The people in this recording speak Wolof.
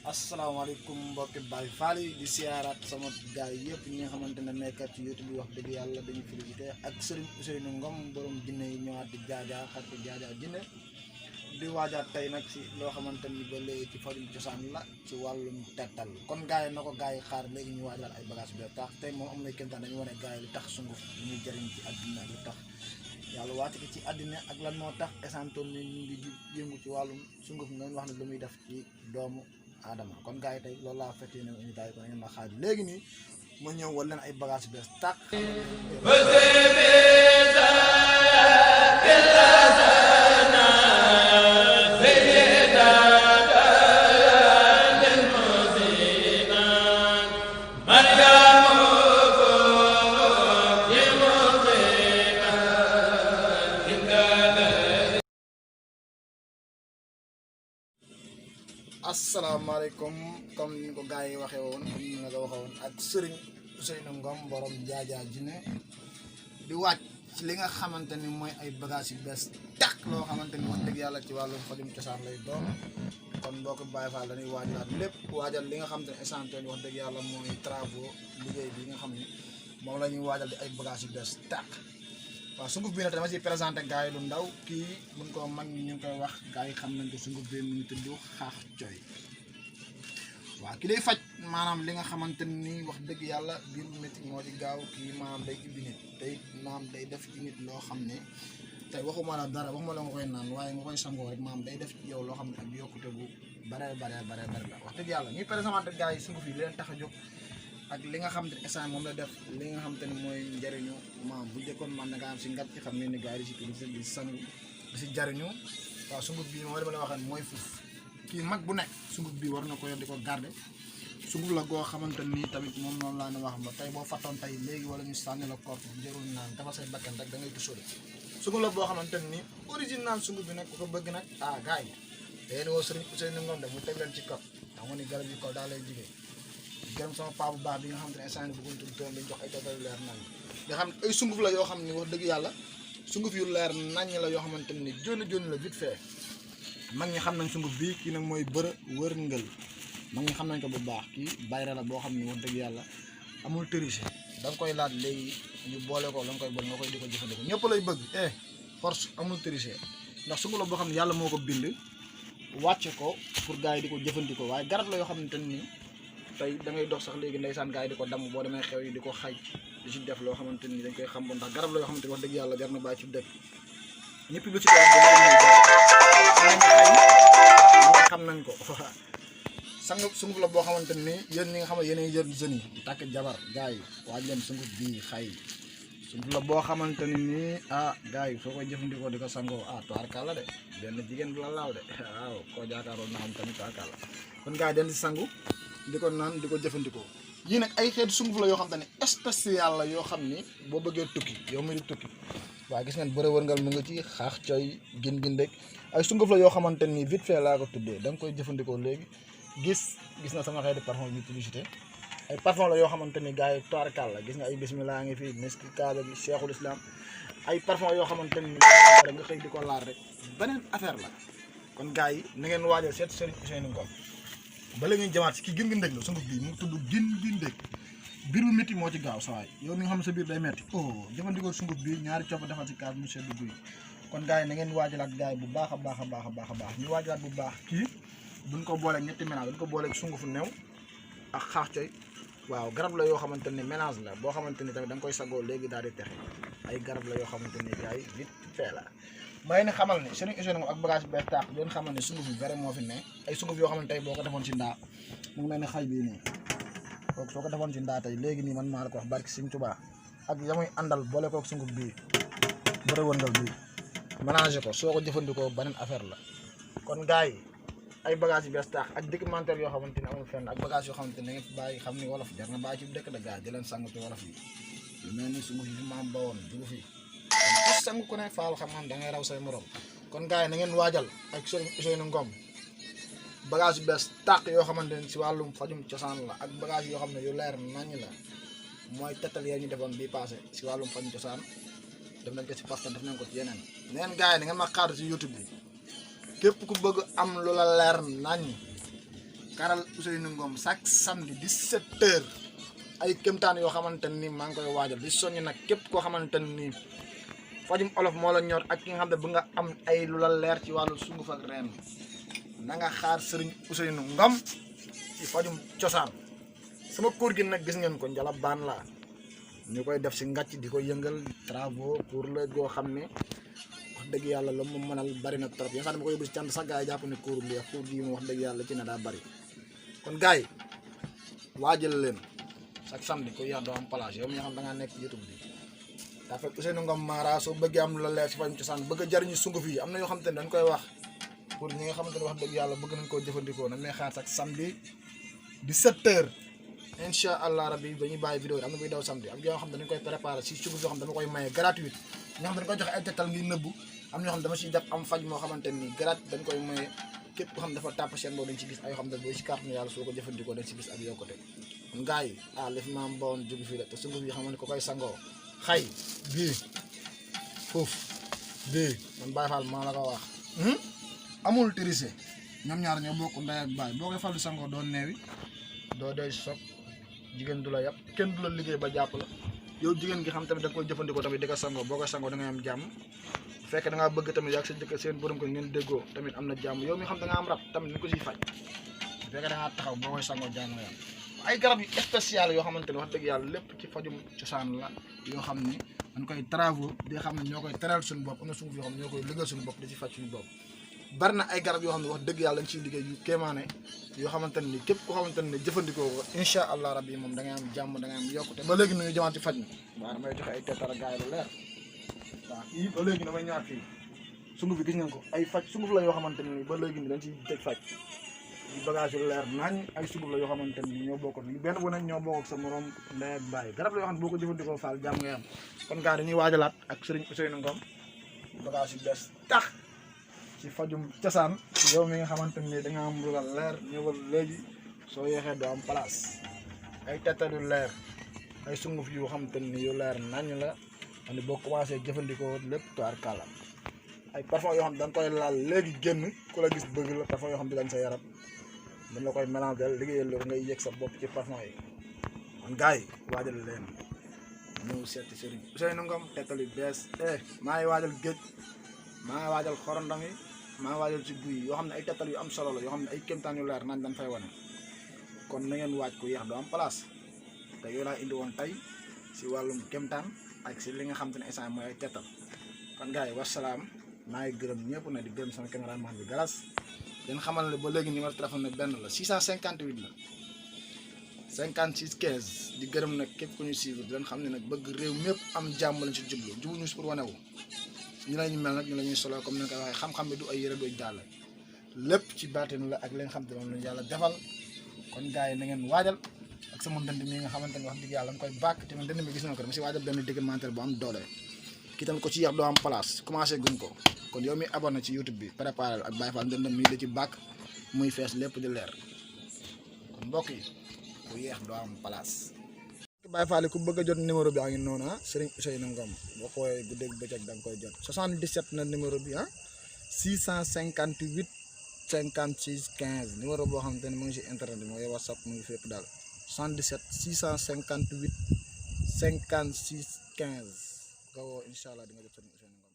asalaamaaleykum mbokki Baye Fall yi di siyaaraat sama gaay yëpp ñi nga xamante ne nekkat ci YouTube bi wax dëgg yàlla dañu félicité ak Serigne Ousseynou Ngom borom jinne yi ñëwaat di jaajaa xaritu jaajaa jinne di waajaat tey nag si loo xamante ni ba léegi ci fajum cosaan la ci wàllum tettal kon gaay yi na ko gaay yi xaar léegi ñu waajaat ay bagage bi tax tey moom am na kéemtaan dañu wane gaay yi li tax sunguf ñuy jëriñ ci àddina li tax yàlla wàcc ko ci àddina ak lan moo tax esantoon ni ñu ngi yëngu ci wàllum sunguf noonu wax ne lu muy def ci doomu Adama kon gars yi tey loolu laa fekk ne ñu daay ko ngeen ma xaar léegi nii ma ñëw wal leen ay bagage yu bees tàq asalaamaaleykum comme ni ko gars yi waxee woon comme ni nga ko waxee woon ak Serigne Ousseynou Ngom borom jaajaa jinne di wàcc ci li nga xamante ni mooy ay bagages yu bees tàq loo xamante ni wax dëgg yàlla ci wàllum fajum cosaan lay doon kon mbokk Baye Fall dañuy waajalaat lépp waajal li nga xamante ne essentiel wax dëgg yàlla mooy travaux liggéey bi nga xam ni moom la ñuy waajal di ay bagages yu bees tàq waaw sunguf bi nag dama ciy présenté gars yi lu ndaw kii buñ ko mag ñi ñu ngi koy wax gars yi xam nañ ko sunguf bi mu ngi tudd xaax coy waaw ki day faj maanaam li nga xamante ni wax dëgg yàlla biir bu métti moo ci gaaw kii maanaam day ibbi nit tey maanaam day def ci nit loo xam ne tey waxuma la dara waxuma la nga koy naan waaye nga koy sangoo rek maanaam day def ci yow loo xam ne ak yokkute bu bare la wax dëgg yàlla ñuy présenté gars yi sunguf yi leen tax a jóg ak li nga xam ne instant moom la def li nga xam te ne mooy njëriñu maam bu njëkkoon man na nga am si ngat ci xam ne ni gars yi di si di sangu di si jariñu waaw sunguf bii moo dama la waxee mooy fuuf kii mag bu nekk sunguf bii war na ko yor di ko garder sunguf la goo xamante nii tamit moom noonu laa ne wax ba tey boo fattoon tey léegi wala ñu sànni la korte jërul naan dafa say bakkan rek da ngay tusóori sunguf la boo xamante nii original sunguf bi nag ku ko bëgg nag ah gars yi yéen woo Serigne Ousseynou Ngom de mu teg leen ci kaw xam nga ni garab yi kaw daa lay jigéen gërëm sama paa bu baax bi nga xam ne instant bëggoon tudd toon dañ jox ay total leer nañ nga xam ay sunguf la yoo xam ne wax dëgg yàlla sunguf yu leer nañ la yoo xamante ni joni la vite fait mag ñi xam nañ sunguf bi kii nag mooy bërë wërngël mag ñi xam nañ ko bu baax kii bayra la boo xam ne wax dëgg yàlla amul triche da nga koy laaj léegi ñu boole ko la nga koy boole nga koy di ko jëfandikoo ñëpp lay bëgg force amul triche ndax sunguf la boo xam ne yàlla moo ko bind wàcce ko pour gars yi di ko jëfandikoo waaye garab la yoo xamante ni tey da ngay dox sax léegi ndeysaan gars yi di ko damm boo demee xew yi di ko xay di ci def loo xamante ni dañ koy xam bo ndax garab la yoo xamante ni wax dëgg yàlla jar na bàyyi ci dëkk ñëpp lu ci xam nañ ko sunguf la boo xamante ni yéen ñi nga xam ne yéenay jël jeunes yi tàkk jabar gars yi waaj leen sunguf bii xay sunguf la boo xamante ni nii gars yi soo koy jëfandikoo di ko sangoo tubaarkàlla de benn jigéen bu la laaw de waaw koo jaakaaroon na xam tamit tubaarkàlla kon gars yi den di sangu di ko naan di ko jëfandikoo yii nag ay xeetu sunguf la yoo xam te ne spécial la yoo xam ni boo bëggee tukki yow mi di tukki waaye gis ngeen bëre wërngal mu nga ci xaax coy gin rek ay sunguf la yoo xamante ni vite fait laa ko tuddee da nga koy jëfandikoo léegi gis na sama xeeti parfum bi publicité ay parfum la yoo xamante ni gars yi toirkal la gis nga ay bismillah ngi fii miski kaaba bi cheikhul islam ay parfum yoo xamante ni rek nga xëy di ko laal rek beneen affaire la kon gars yi na ngeen waajal seet Serigne Ousseynou Ngom bala ngeen jamaat si kii gin ndég la sunguf bii mu tudd gin ndég biir bu métti moo ci gaaw sawaay yow mi nga xam ne sa biir day métti jëfandikoo sunguf bii ñaari copp defal si kaas mu sedd guy kon gars yi na ngeen waajalaat gars yi bu baax a baax ñu waajalaat bu baax kii buñ ko booleeg ñetti mélange buñ ko booleeg sungufu new ak xaax coy waaw garab la yoo xamante ni mélange la boo xamante ni tamit da nga koy sagoo léegi daal di texe ay garab la yoo xamante ni gars yi vite fait la may ne xamal ne Serigne Ousseynou ak bagage bees tàq doon xamal ne sunguf yu vrai moo fi ne ay sunguf yoo xamante tey boo ko defoon si ndaa mu ngi mel ne xay bii nii kooku soo ko defoon si ndaa tey léegi nii man maa la ko wax barki Serigne Touba ak yamuy àndal boole kook sunguf bii bëre wëndal bii mélangé ko soo ko jëfandikoo beneen affaire la kon gars yi ay bagage yu bees tàq ak documentaire yoo xamante ni amul fenn ak bagage yoo xamante ni da ngeen fi bàyyi xam ni wolof jar na bàyyi ci dëkk da gars di leen sang ci wolof yi yu mel ni sunguf yi fi maam bawoon jugu fi ku sang ku ne faal xam-xam da ngay raw say morom kon gars yi na ngeen waajal ak Serigne Ousseynou Ngom bagage yu bees tàq yoo xamante ne si wàllum fajum cosaan la ak bagage yoo xam ne yu leer nañ la mooy tettal yee ñu defoon bii passé si wàllum fajum cosaan def nañ ko si pasta def nañ ko ci yeneen neen gars yi na ngeen ma xaar si YouTube bi képp ku bëgg am lu la leer nañ karal Ousseynou Ngom chaque samedi 17h ay kéemtaan yoo xamante ni maa ngi koy waajal di soññ nag képp koo xamante ni fajum olof moo la ñor ak ki nga xam ne bu nga am ay lu la leer ci wàllu sunguf ak reen na nga xaar Serigne Ousseynou Ngom ci fajum cosaan sama kuur gi nag gis ngeen ko njala baan la ñu koy def si ngàcc di ko yëngal travaux pour la goo xam ne wax dëgg yàlla la mu mënal bari na trop yéen sax dama ko yóbbu si cant sax gars yi jàpp ne kuur bi kuur gi mu wax dëgg yàlla ci ne daa bari kon gars yi waajal leen chaque samedi ko yaa doo am place yow mi nga xam da ngaa nekk ci YouTube bi daa fekk Ousseynou Ngom Mara soo bëggee am lu la leer si fajum cosaan bëgg a jariñu sunguf yi am na yoo xam te ne dañ koy wax pour ñi nga xamante ne wax dëgg yàlla bëgg nañ koo jëfandikoo nañ may xaar chaque samedi 17h incha allah rabbi dañuy bàyyi vidéo yi am na buy daw samedi am yoo xam ne dañ koy préparé si sunguf yoo xam ne dama koy maye gratuite ñoo xam ne dañ koy joxe ay tettal ngir nëbbu am ñoo xam ne dama siy def am faj moo xamante ni gratuit dañ koy maye képp koo xam ne dafa tàpp chaîne boobu dañ si gis ay yoo xam ne boo si kàttanu yàlla soo ko jëfandikoo dañ si gis ak yokkute kon gars yi li fi maam bawoon jóge fii la te sunguf yi xam ne ko koy sangoo xay bii foofu bii man Baye Fall maa la ko wax amul tirise ñoom ñaar ñoo bokk ndey ak baay boo koy fal di sangoo doon neewi doo doy soog jigéen du la yàpp kenn du la liggéey ba jàpp la yow jigéen gi xam tamit da nga koy jëfandikoo tamit di ko sangoo boo koy sangoo da ngay am jàmm bu fekkee da ngaa bëgg tamit yàgg sa jëkkër seen borom ko ngeen déggoo tamit am na jàmm yow mi xam da nga am rab tamit ni ko siy faj bu fekkee da ngaa taxaw boo koy sangoo jàmm nga yàlla ay garab yu spécial yoo xamante ne wax dëgg yàlla lépp ci fajum cosaan la yoo xam ni dañ koy travaux di xam ne ñoo koy teral suñu bopp am na sunguf yoo xam ne ñoo koy liggéey suñu bopp di ci faj suñu bopp bari na ay garab yoo xam ne wax dëgg yàlla dañ ciy liggéey yu kéemaane yoo xamante ne képp koo xamante ne jëfandikoo ko incha allah rabbi moom da ngay am jàmm da ngay am yokkute ba léegi nañu jëmaat ci faj mi waaw damay joxe ay tettara gaay lu leer waaw kii ba léegi damay ñëwaat fii sunguf bi gis ngeen ko ay faj sunguf la yoo xamante ne ba léegi ni dañ ciy teg faj yu bagage yu leer nañ ay sunguf la yoo xamante ne ñoo bokk benn bu nekk ñoo bokk ak sa morom ndey ak bàyyi garab la yoo xam ne boo ko jëfandikoo faal jàmm ngay am kon gaa dañuy waajalaat ak Serigne Ousseynou Ngom bagage yu bees tax ci fajum cosaan yow mi nga xamante ni da nga am lu la leer ñëwal léegi soo yeexee doo am place ay tettal yu leer ay sunguf yu xamante ni yu leer nañ la xam ne boo commencé jëfandikoo lépp toir kàlla ay parfum yoo xam ne da nga koy laal léegi génn ku la gis bëgg la parfum yoo xam ne dañ sa yaram dañ la koy mélanger liggéeyal loolu ngay yëg sa bopp ci parfum yi kon gars yi waajal leen ñëw seeti Serigne Ousseynou Ngom tettal yu bees maa ngi waajal géej maa ngi waajal xorondom yi maa ngi waajal ci guy yoo xam ne ay tettal yu am solo la yoo xam ne ay kéemtaan yu leer nañ dañ fay wane kon na ngeen waaj ku yeex doo am place te yow laa indi woon tey si wàllum kéemtaan ak si li nga xam te ne instant mooy ay tettal kon gars yi wasalaam maa ngi gërëm ñëpp na di gërëm sama caméraman bi Galas leen xamal ne ba léegi numéro téléphone ne benn la 658 la 56 15 di gërëm nag képp ku ñu suivre di leen xam ne nag bëgg réew mépp am jàmm lañ si jublu jubuñu si pour wane wu ñu la ñu mel nag ñu la ñuy solo comme ni nga koy waxee xam-xam bi du ay yëre doo jàll lépp ci baatin la ak li nga xam te moom lañu yàlla defal kon gars yi na ngeen waajal ak sama ndënd mi nga xamante ne wax dëgg yàlla nga koy bàkk te man ndënd mi gis nga ko dama si waajal benn documentaire bu am doole kii tam ko ci yàq doo am place commencé guñ ko kon yow mi abonné ci YouTube bi préparé ak Baye Fall ndëndam mi da ci bàkk muy fees lépp di leer kon mbokk yi ku yeex doo am place Baye Fall ku bëgg a jot numéro bi a ngi noonu Serigne Ousseynou Ngom boo xoolee guddeeg bëccëg da nga koy jot 77 na numéro bi 658 56 15 numéro boo xamante ne mu ngi si internet bi mooy WhatsApp mu ngi fépp daal 77 658 56 15 nga woo incha allah di nga jot Serigne Ousseynou Ngom